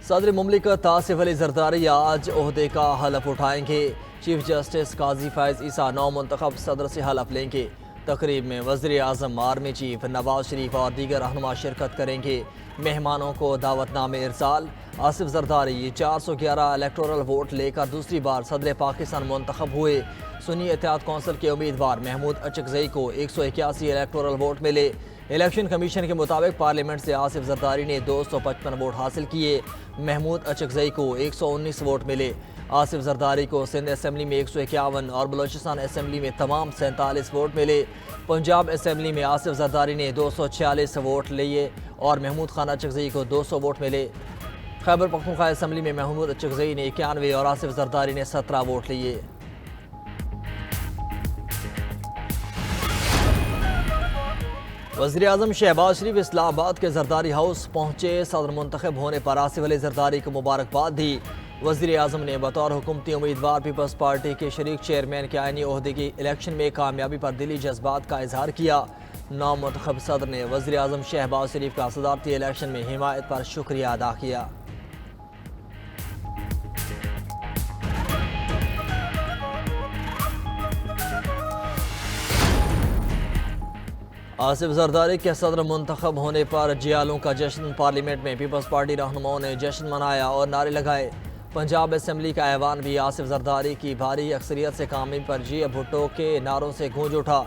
सदर मुमलिकत आसिफ अली जरदारी आज ओहदे का हलफ उठाएंगे। चीफ जस्टिस काजी फैज ईसा नौ मुंतखब सदर से हलफ लेंगे। तकरीब में वज़ीर आज़म, आर्मी चीफ नवाज शरीफ और दीगर रहनुमा शिरकत करेंगे। मेहमानों को दावतनामे इरसाल। आसिफ जरदारी 411 इलेक्टोरल वोट लेकर दूसरी बार सदर पाकिस्तान मुंतखब हुए। सुन्नी इत्तेहाद कौंसिल के उम्मीदवार महमूद अचकजई को 181 इलेक्टोरल वोट मिले। इलेक्शन कमीशन के मुताबिक पार्लियामेंट से आसिफ जरदारी ने 255 वोट हासिल किए। महमूद अचकजई को 119 वोट मिले। आसिफ जरदारी को सिंध असम्बली में 151 और बलोचिस्तान असम्बली में तमाम 47 वोट मिले। पंजाब असम्बली में आसिफ जरदारी ने 246 वोट लिए और महमूद खान अचकजई को 200 वोट मिले। खैबर पख्तूनख्वा असम्बली में महमूद अचकजई ने 91 और आसिफ जरदारी ने 17 वोट लिए। वज़ीर आज़म शहबाज शरीफ इस्लामाबाद के जरदारी हाउस पहुँचे। सदर मुंतखब होने पर आसिफ अली जरदारी को मुबारकबाद दी। वज़ीर आज़म ने बतौर हुकूमती उम्मीदवार पीपल्स पार्टी के शरीक चेयरमैन के आईनी ओहदे की इलेक्शन में कामयाबी पर दिली जज्बात का इजहार किया। नौ मुंतखब सदर ने वज़ीर आज़म शहबाज शरीफ का सदारती इलेक्शन में हिमायत पर शुक्रिया अदा किया। आसिफ जरदारी के सदर मुंतखब होने पर जियालों का जश्न। पार्लियामेंट में पीपल्स पार्टी रहनुमाओं ने जश्न मनाया और नारे लगाए। पंजाब असम्बली का ऐवान भी आसिफ जरदारी की भारी अक्सरियत से कामयाबी पर जी भुट्टो के नारों से गूंज उठा।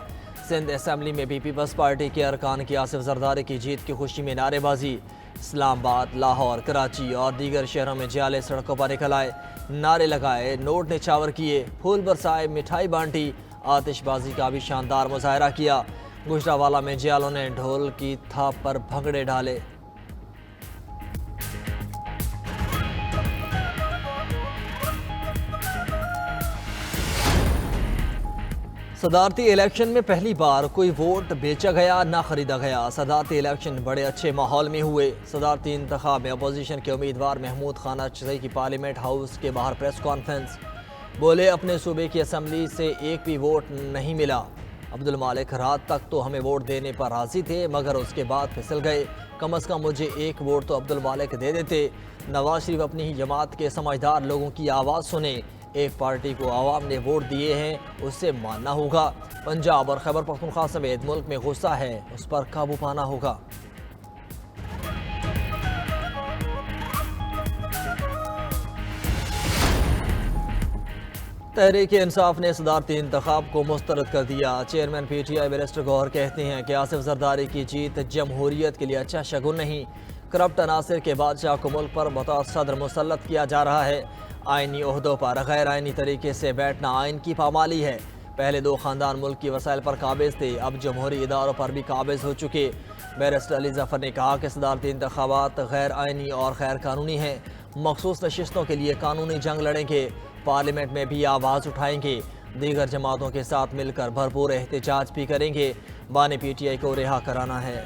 सिंध असम्बली में भी पीपल्स पार्टी के अरकान की आसिफ जरदारी की जीत की खुशी में नारेबाजी। इस्लामाबाद, लाहौर, कराची और दीगर शहरों में जियाले सड़कों पर निकल आए, नारे लगाए, नोट निछावर किए, फूल बरसाए, मिठाई बांटी, आतिशबाजी का भी शानदार मुजाहरा किया। गुजरावाला में जियालों ने ढोल की थाप पर भंगड़े डाले। सदारती इलेक्शन में पहली बार कोई वोट बेचा गया ना खरीदा गया। सदारती इलेक्शन बड़े अच्छे माहौल में हुए। सदारती इंतखाब में अपोजिशन के उम्मीदवार महमूद खान अचकजई की पार्लियामेंट हाउस के बाहर प्रेस कॉन्फ्रेंस। बोले, अपने सूबे की असम्बली से एक भी वोट नहीं मिला। अब्दुल मालिक रात तक तो हमें वोट देने पर राजी थे, मगर उसके बाद फिसल गए। कम अज़ कम मुझे एक वोट तो अब्दुल मालिक दे देते। नवाज शरीफ अपनी ही जमात के समझदार लोगों की आवाज़ सुने। एक पार्टी को आवाम ने वोट दिए हैं, उससे मानना होगा। पंजाब और खैबर पख्तूनख्वा समेत मुल्क में गुस्सा है, उस पर काबू पाना होगा। तहरीक इंसाफ ने सदारती इंतखाब को मुस्तरद कर दिया। चेयरमैन PTI बैरिस्टर गौहर कहते हैं कि आसिफ जरदारी की जीत जमहूरियत के लिए अच्छा शगुन नहीं। करप्ट अनासिर के बादशाह को मुल्क पर बतौर सदर मुसल्लत किया जा रहा है। आइनी ओहदों पर गैर आइनी तरीके से बैठना आइन की पामाली है। पहले दो खानदान मुल्क की वसाइल पर काबिज थे, अब जमहूरी इदारों पर भी काबिज हो चुके। बैरिस्टर अली जफर ने कहा कि सदारती इंतखाबात गैर आइनी और गैर कानूनी हैं। मखसूस नशिस्तों के लिए कानूनी जंग लड़ेंगे। पार्लियामेंट में भी आवाज़ उठाएंगे। दीगर जमातों के साथ मिलकर भरपूर एहतजाज भी करेंगे। बानी PTI को रिहा कराना है।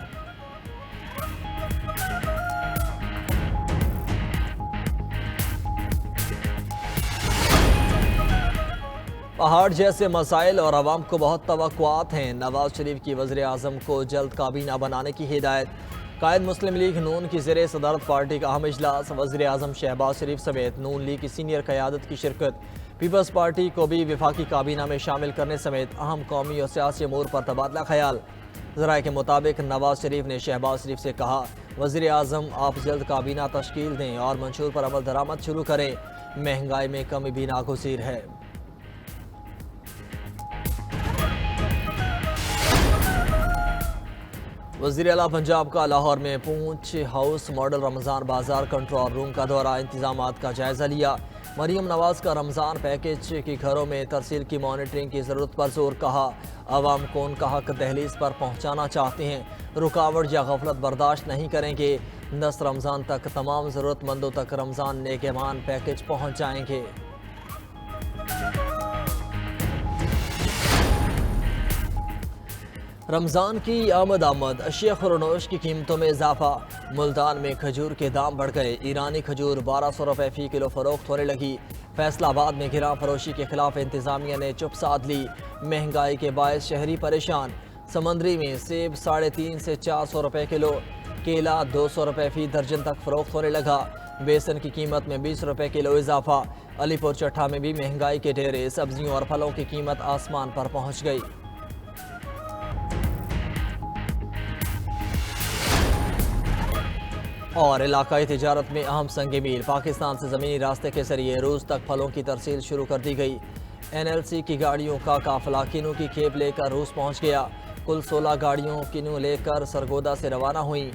पहाड़ जैसे मसाइल और आवाम को बहुत तवक्कुआत हैं। नवाज शरीफ की वज़ीर आज़म को जल्द काबीना बनाने की हिदायत। कायद मुस्लिम लीग नून की ज़ेरे सदारत पार्टी का अहम इजलास। वज़ीर आज़म शहबाज शरीफ समेत नून लीग की सीनियर क़यादत की शिरकत। पीपल्स पार्टी को भी वफाकी काबीना में शामिल करने समेत अहम कौमी और सियासी अमूर पर तबादला ख्याल। ज़राए के मुताबिक नवाज शरीफ ने शहबाज शरीफ से कहा, वज़ीर आज़म आप जल्द काबीना तश्कील दें और मंशूर पर अमल दरामद शुरू करें। महंगाई में कमी भी नागुज़ीर है। वज़ीर आला पंजाब का लाहौर में पूंछ हाउस मॉडल रमज़ान बाजार कंट्रोल रूम का दौरा, इंतजामात का जायज़ा लिया। मरीम नवाज का रमज़ान पैकेज की घरों में तरसील की मॉनिटरिंग की ज़रूरत पर जोर कहा। आवाम को उनका हक दहलीज पर पहुँचाना चाहते हैं, रुकावट या गफलत बर्दाश्त नहीं करेंगे। 10 रमज़ान तक तमाम ज़रूरतमंदों तक रमज़ान नेगहमान पैकेज पहुँच जाएंगे। रमज़ान की आमद अशिया खुरनोश की कीमतों में इजाफा। मुल्तान में खजूर के दाम बढ़ गए। ईरानी खजूर 1200 रुपये फ़ी किलो फ़रोख्त होने लगी। फैसलाबाद में गिरां फरोशी के खिलाफ इंतज़ामिया ने चुप साध ली। महंगाई के बायस शहरी परेशान। समंदरी में सेब 350 से 400 रुपये किलो, केला 200 रुपये फ़ी दर्जन तक फ़रोख्त होने लगा। बेसन की कीमत में 20 रुपए किलो इजाफा। अलीपुर चट्टा में भी महंगाई के ढेरे, सब्जियों और फलों की कीमत आसमान पर पहुंच गई। और इलाकाई तिजारत में अहम संग मील, पाकिस्तान से ज़मीनी रास्ते के जरिए रूस तक फलों की तरसील शुरू कर दी गई। NLC की गाड़ियों का काफिला किन्नू की खेप लेकर रूस पहुंच गया। कुल 16 गाड़ियों किन्नू लेकर सरगोदा से रवाना हुई।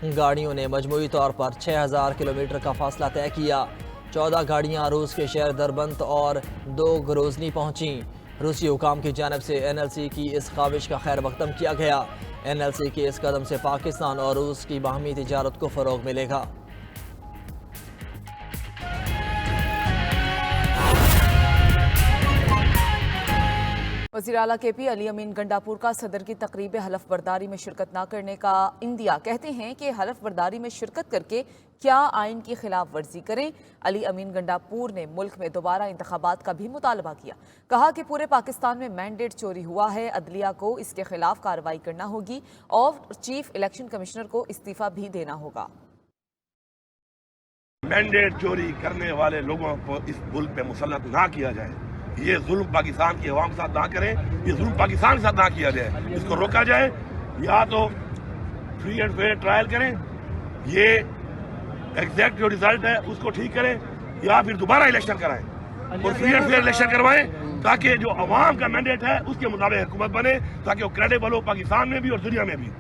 गाड़ियों ने मजमूई तौर पर 6000 किलोमीटर का फासला तय किया। 14 गाड़ियां रूस के शहर दरबंत और 2 ग्रोजनी पहुंची। रूसी हुकाम की जानब से NLC की इस ख्वाहिश का खैर मकदम किया गया। NLC के इस कदम से पाकिस्तान और रूस की बाहमी तिजारत को फ़रोग मिलेगा। वज़ीर आला KP अली अमीन गंडापुर का सदर की तकरीब हलफ बर्दारी में शिरकत न करने का इंदिया। कहते हैं कि हलफ बर्दारी में शिरकत करके क्या आइन की खिलाफ वर्जी करें। अली अमीन गंडापुर ने मुल्क में दोबारा इंतखाबात का भी मुतालबा किया। कहा कि पूरे पाकिस्तान में मैंडेट चोरी हुआ है, अदलिया को इसके खिलाफ कार्रवाई करना होगी और चीफ इलेक्शन कमिश्नर को इस्तीफा भी देना होगा। मैंडेट चोरी करने वाले लोगों को इस मुल्क पे मुसल्लत ना किया जाए। ये जुल्म पाकिस्तान की अवाम के साथ ना करें, ये जुल्म पाकिस्तान के साथ ना किया जाए। इसको रोका जाए, या तो फ्री एंड फेयर ट्रायल करें, ये एग्जैक्ट जो रिजल्ट है उसको ठीक करें, या फिर दोबारा इलेक्शन कराएं और फ्री एंड फेयर इलेक्शन करवाएं, ताकि जो अवाम का मैंडेट है उसके मुताबिक हुकूमत बने, ताकि वो क्रेडिबल हो पाकिस्तान में भी और दुनिया में भी।